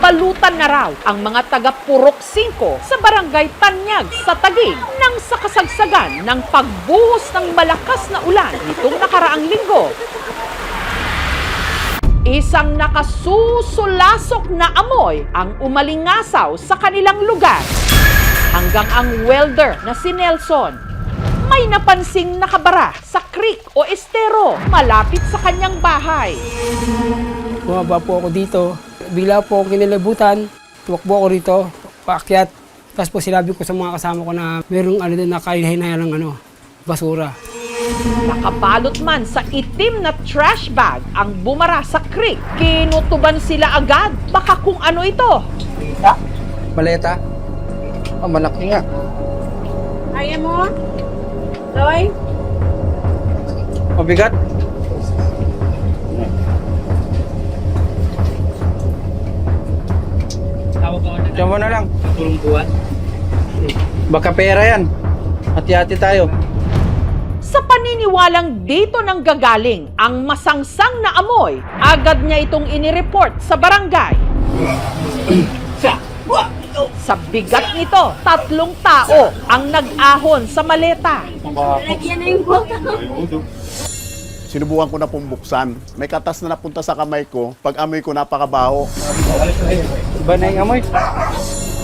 nabalutan na raw ang mga taga Purok 5 sa barangay Tanyag sa Taguig nang sa kasagsagan ng pagbuhos ng malakas na ulan nitong nakaraang linggo. Isang nakasusulasok na amoy ang umalingasaw sa kanilang lugar. Hanggang ang welder na si Nelson may napansing nakabara sa creek o estero malapit sa kanyang bahay. Bumaba po ako dito. Bigla po ako kinilabutan. Tumakbo ako rito, paakyat. Tapos po sinabi ko sa mga kasama ko na mayroong doon na kahinahina ng basura. Nakabalot man sa itim na trash bag ang bumara sa creek. Kinutuban sila agad. Baka kung ano ito. Maleta? Malaki nga. Kaya mo? Loy? Mabigat? Diyan mo na lang. Tulong buwan. Baka pera yan. Hati-hati tayo. Sa paniniwalang dito nang gagaling ang masangsang na amoy, agad niya itong inireport sa barangay. Sa bigat nito, 3 tao ang nag-ahon sa maleta. Lagyan na yung bota. Sinubukan ko na pong buksan. May katas na napunta sa kamay ko. Pag amoy ko, napakabaho. Iba na yung amoy.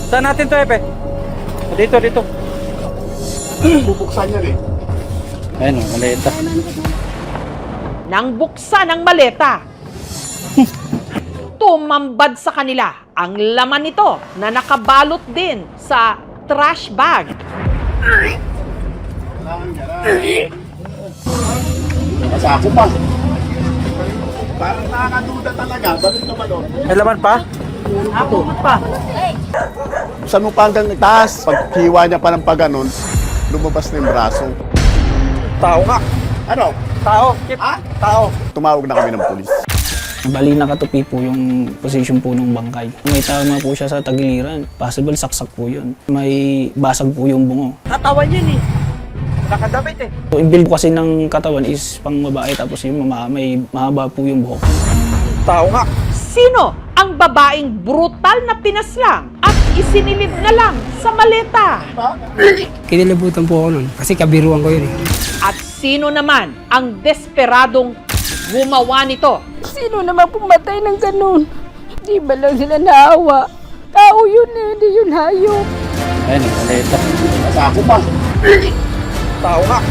Saan natin to, Epe? Dito. Bubuksan yan eh. Ayun, maleta. Nang buksan ang maleta, tumambad sa kanila ang laman nito na nakabalot din sa trash bag. Masako pa. Parang nakakaduda talaga. Balik naman o. May laman pa? Saan mo pa hanggang taas? Pag hiwa niya pa ng paganon, lumabas na yung braso. Tao ka. Ano? Tao. Tao. Tumawag na kami ng pulis. Bali nakatupi po yung position po ng bangkay. May tama po siya sa tagiliran. Possible saksak po yun. May basag po yung bungo. Katawan yun eh. Nakadamit eh. So, yung build kasi ng katawan is pang babae tapos yung may mahaba po yung buhok. Tao ka. Sino ang babaeng brutal na pinaslang at isinilid na lang sa maleta? Kinilabutan po ako nun kasi kabiruan ko yun eh. At sino naman ang desperadong gumawa nito? Sino naman pumatay ng ganun? Di ba lang sila naawa? Tao yun eh, di yun hayop. Ayun, maleta. Masako pa. Tao ka.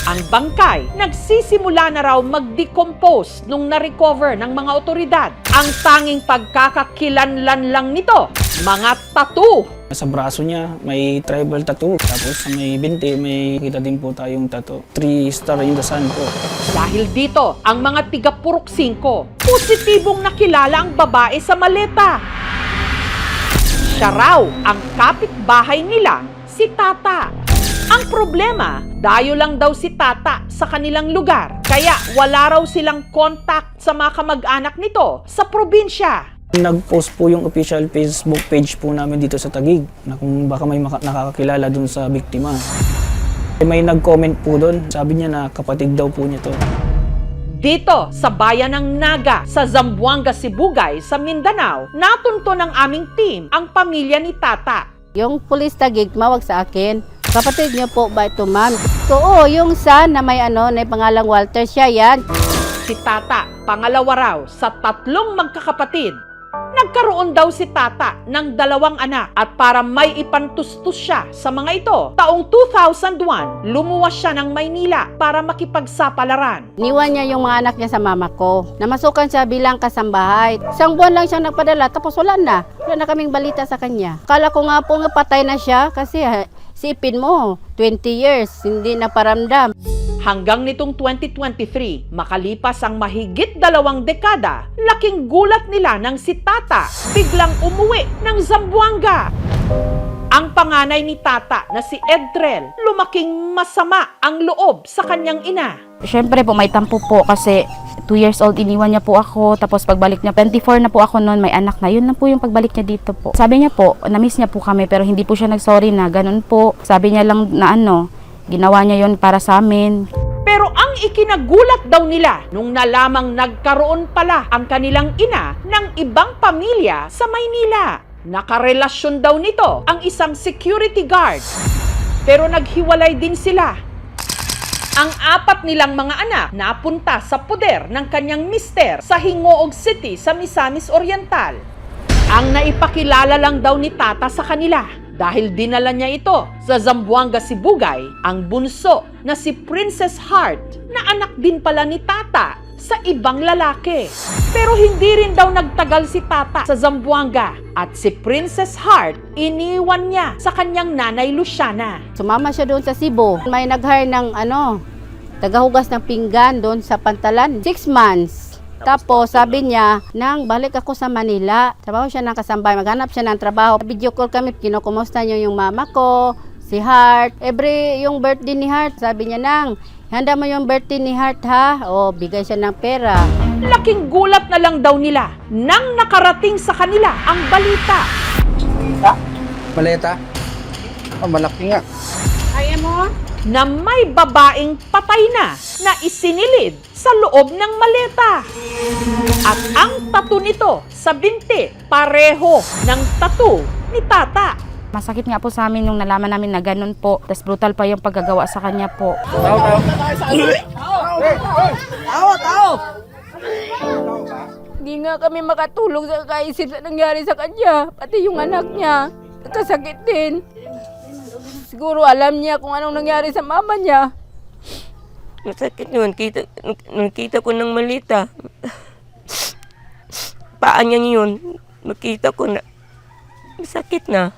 Ang bangkay nagsisimula na raw mag-decompose nung na-recover ng mga otoridad. Ang tanging pagkakakilanlan lang nito, mga tattoo. Sa braso niya may tribal tattoo. Tapos sa may binti may kita din po tayong tattoo. 3 star in the sun po. Dahil dito, ang mga tiga Purok 5, positibong nakilala ang babae sa maleta. Siya raw ang kapitbahay nila, si Tata. Ang problema, dayo lang daw si Tata sa kanilang lugar. Kaya wala raw silang contact sa mga kamag-anak nito sa probinsya. Nag-post po yung official Facebook page po namin dito sa Taguig na kung baka may nakakakilala dun sa biktima. May nag-comment po doon, sabi niya na kapatid daw po niya to. Dito sa bayan ng Naga sa Zamboanga, Sibugay sa Mindanao, natunto ng aming team ang pamilya ni Tata. Yung pulis Taguig mawag sa akin. Kapatid niyo po ba ito, ma'am? Oo, yung son na may na pangalang Walter, siya yan. Si Tata, pangalawa raw sa 3 magkakapatid. Nagkaroon daw si Tata ng 2 anak at para may ipantustus siya sa mga ito, taong 2001, lumuwas siya ng Maynila para makipagsapalaran. Niwan niya yung mga anak niya sa mama ko. Namasukan siya bilang kasambahay. 1 buwan lang siyang nagpadala, tapos wala na. Wala na kaming balita sa kanya. Kala ko nga po patay na siya kasi sipin mo, 20 years, hindi na paramdam. Hanggang nitong 2023, makalipas ang mahigit 2 dekada, laking gulat nila nang si Tata biglang umuwi ng Zamboanga. Ang panganay ni Tata na si Edrel, lumaking masama ang loob sa kanyang ina. Siyempre po may tampo po kasi 2 years old iniwan niya po ako, tapos pagbalik niya 24 na po ako noon, may anak na, yun na po yung pagbalik niya dito po. Sabi niya po, na-miss niya po kami pero hindi po siya nag-sorry na ganun po. Sabi niya lang na ginawa niya yon para sa amin. Pero ang Ang ikinagulat daw nila nung nalamang nagkaroon pala ang kanilang ina ng ibang pamilya sa Maynila. Nakarelasyon daw nito ang isang security guard. Pero naghiwalay din sila. Ang 4 nilang mga anak napunta sa poder ng kanyang mister sa Hingoog City sa Misamis Oriental. Ang naipakilala lang daw ni Tata sa kanila dahil dinala niya ito sa Zamboanga, Sibugay, ang bunso na si Princess Heart na anak din pala ni Tata sa ibang lalaki. Pero hindi rin daw nagtagal si Tata sa Zamboanga at si Princess Heart iniwan niya sa kanyang nanay Luciana. Sumama siya doon sa Cebu. May nag-hire ng tagahugas ng pinggan doon sa Pantalan. 6 months. Tapos sabi niya, nang balik ako sa Manila. Trabaho siya ng kasambahay, maghanap siya ng trabaho. Video call kami, kinukumusta niyo yung mama ko, si Heart. Yung birthday ni Heart, sabi niya, nang, handa mo yung birthday ni Heart ha? O, bigay siya ng pera. Laking gulat na lang daw nila nang nakarating sa kanila ang balita. Maleta? Oh, malaki nga. Kaya mo? Na may babaeng patay na isinilid sa loob ng maleta. At ang tattoo nito sa binti, pareho ng tattoo ni Tata. Masakit nga po sa amin nung nalaman namin na ganun po. Tapos brutal pa yung paggagawa sa kanya po. Hindi nga kami makatulog sa kaisip sa nangyari sa kanya. Pati yung anak niya, kasakit din. Siguro alam niya kung anong nangyari sa mama niya. Masakit yun. Nakita ko ng malita. Paa niya yun. Nakita ko na masakit na.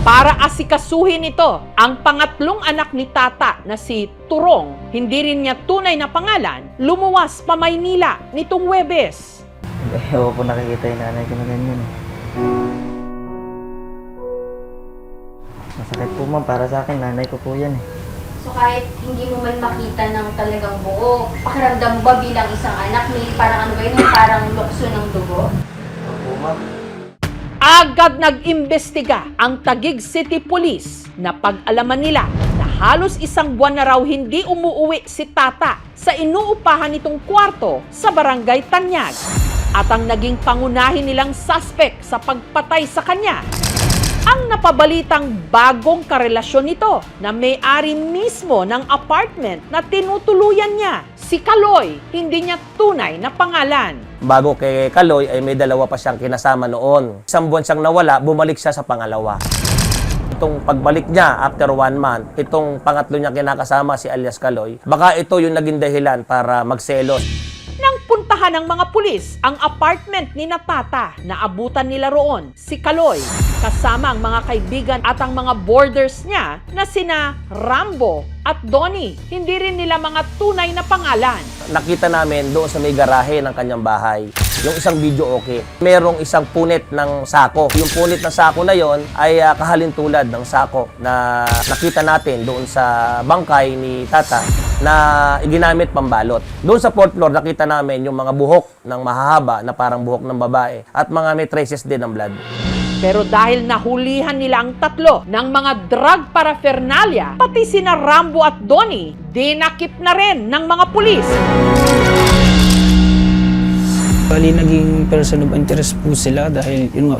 Para asikasuhin ito, ang pangatlong anak ni Tata na si Turong, hindi rin niya tunay na pangalan, lumuwas pa Maynila nitong Huwebes. Ayaw ko nakikita yung nanay ko na ganyan. Masakit po ma'am, para sa akin, nanay ko po yan eh. So kahit hindi mo man makita ng talagang buo, pakiramdam ba bilang isang anak, may parang ano ba yun, parang lukso ng dugo? Opo ma'am. Agad nag-imbestiga ang Taguig City Police na pag-alaman nila na halos 1 buwan na raw hindi umuuwi si Tata sa inuupahan nitong kwarto sa Barangay Tanyag. At ang naging pangunahin nilang suspect sa pagpatay sa kanya, ang napabalitang bagong karelasyon nito na may-ari mismo ng apartment na tinutuluyan niya, si Kaloy, hindi niya tunay na pangalan. Bago kay Kaloy ay may 2 pa siyang kinasama noon. 1 buwan siyang nawala, bumalik siya sa pangalawa. Itong pagbalik niya after 1 month, itong pangatlo niya kinakasama si alias Kaloy, baka ito yung naging dahilan para magselos. Nang puntahan ng mga pulis ang apartment ni Tata, naabutan nila roon si Kaloy kasama ang mga kaibigan at ang mga boarders niya na sina Rambo at Donnie. Hindi rin nila mga tunay na pangalan. Nakita namin doon sa may garahe ng kanyang bahay, yung isang video okay. Merong isang punit ng sako. Yung punit ng sako na yon ay kahalintulad ng sako na nakita natin doon sa bangkay ni Tata na iginamit pambalot. Doon sa 4th floor, nakita namin yung mga buhok ng mahahaba na parang buhok ng babae at mga may traces din ng blood. Pero dahil nahulihan nila ang 3 ng mga drug paraphernalia, pati sina Rambo at Donnie, dinakip na rin ng mga pulis. Bali, naging person of interest po sila dahil yun nga,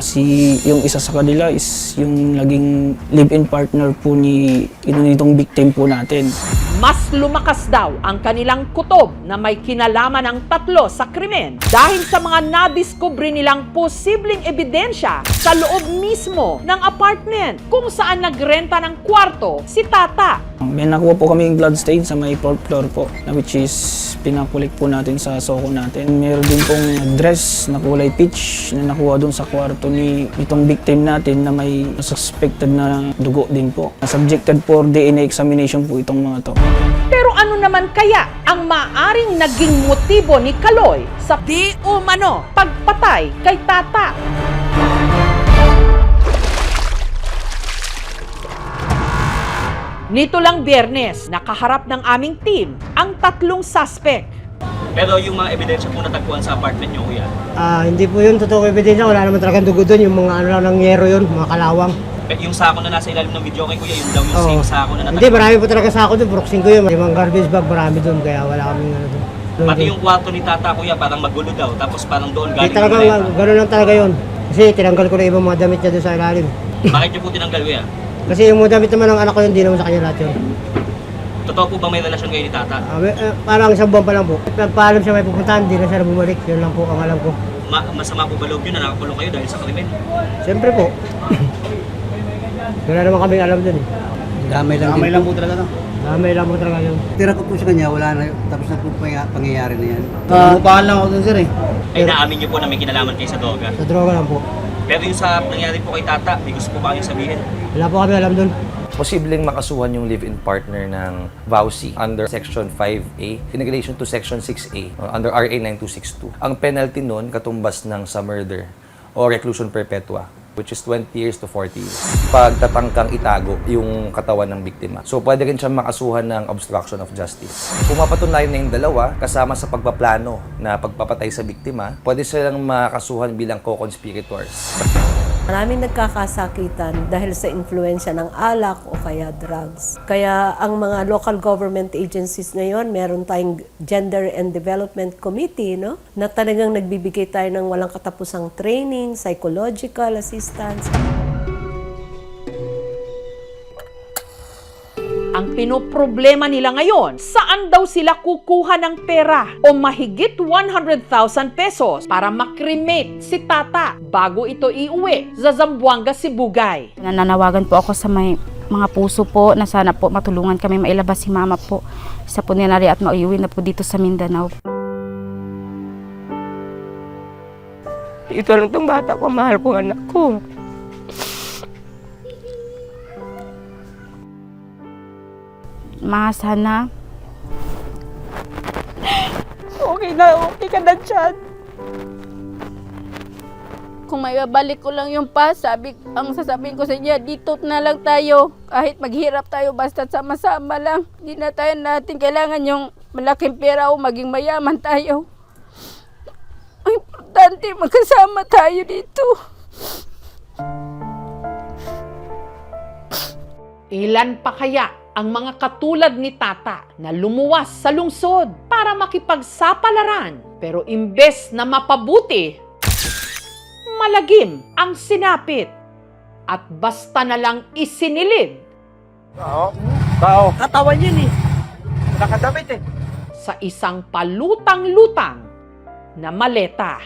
yung isa sa kanila is yung naging live-in partner po nitong victim po natin. Mas lumakas daw ang kanilang kutob na may kinalaman ang 3 sa krimen dahil sa mga nadiskubre nilang posibleng ebidensya sa loob mismo ng apartment kung saan nagrenta ng kwarto si Tata. May nakuha po kami yung blood stain sa may 4th floor po, which is pinakulik po natin sa soko natin. Meron din pong dress na kulay peach na nakuha dun sa kwarto nitong victim natin na may suspected na dugo din po. Subjected for DNA examination po itong mga to. Pero ano naman kaya ang maaring naging motibo ni Kaloy sa di umano pagpatay kay Tata? Nito lang Biyernes, nakaharap ng aming team ang 3 suspect. Pero yung mga ebidensya po natagpuan sa apartment nyo, kuya? Hindi po yun totoo ebidensya. Wala naman talagang dugo doon. Yung mga ano lang ng yero yun, mga kalawang. Yung sako na nasa ilalim ng video kay kuya, yun daw yung Oo. same sako na Hindi, natagpuan. marami po talaga sa ako doon. Brooksing ko yun. Limang garbage bag, marami doon. Kaya wala kaming ano doon. Pati yung kwarto ni tata kuya, parang magulo daw. Tapos parang doon Hindi galing talaga, yung maleta. gano'n lang talaga yun. Kasi tinanggal ko na ibang mga damit niya doon sa ilalim. Bakit niyo po tinanggal kuya? Kasi yung mga damit naman ng anak ko yun, hindi naman sa kanya lahat yun. Totoo po ba may relasyon kayo ni tata? Parang isang buwan pa lang po. Nagpaalam siya may pupuntahan, hindi na siya bumalik. Yun lang po ang alam ko. Masama po ba loob yun na nakakulong kayo dahil sa krimen? Siyempre po. Wala naman kaming alam dun eh. Damay lang po talaga, no? Damay lang po talaga yun. Tira ko po sa kanya, wala na, tapos na po pangyayari na yan. Nangupahan lang ako dun, sir, eh. Ay naamin niyo po na may kinalaman kayo sa droga. Sa droga lang po. Pero yung sa nangyari po kay tata, may gusto po ba kayong sabihin? Wala po kami alam dun. Posibleng makasuhan yung live-in partner ng VAUSI under Section 5A in relation to Section 6A under RA 9262. Ang penalty nun katumbas ng sa murder o reclusion perpetua, which is 20 years to 40 years. Pagtatangkang itago yung katawan ng biktima. So, pwede rin siyang makasuhan ng obstruction of justice. Kung mapatunayan na yung dalawa, kasama sa pagpaplano na pagpapatay sa biktima, pwede silang makasuhan bilang co-conspirators. Maraming nagkakasakitan dahil sa influensya ng alak o kaya drugs. Kaya ang mga local government agencies ngayon, meron tayong Gender and Development Committee, no? Na talagang nagbibigay tayo ng walang katapusang training, psychological assistance. Ang pinoproblema nila ngayon, saan daw sila kukuha ng pera o mahigit 100,000 pesos para makremate si tata bago ito iuwi sa Zamboanga, Sibugay. Nananawagan po ako sa may mga puso po na sana po matulungan kami mailabas si mama po sa punerarya at maiuwi na po dito sa Mindanao. Ito lang itong bata ko, mahal ko anak ko. Ma, sana Okay ka na dyan. Kung may babalik ko lang yung ang sasabihin ko sa inyo, dito na lang tayo. Kahit maghirap tayo, basta sama-sama lang. Hindi na tayo natin kailangan yung malaking pera o maging mayaman tayo. Ang importante, magkasama tayo dito. Ilan pa kaya ang mga katulad ni tata na lumuwas sa lungsod para makipagsapalaran pero imbes na mapabuti, malagim ang sinapit at basta na lang isinilid Tao. Katawan yun, eh. Nakadamit, eh. sa isang palutang-lutang na maleta.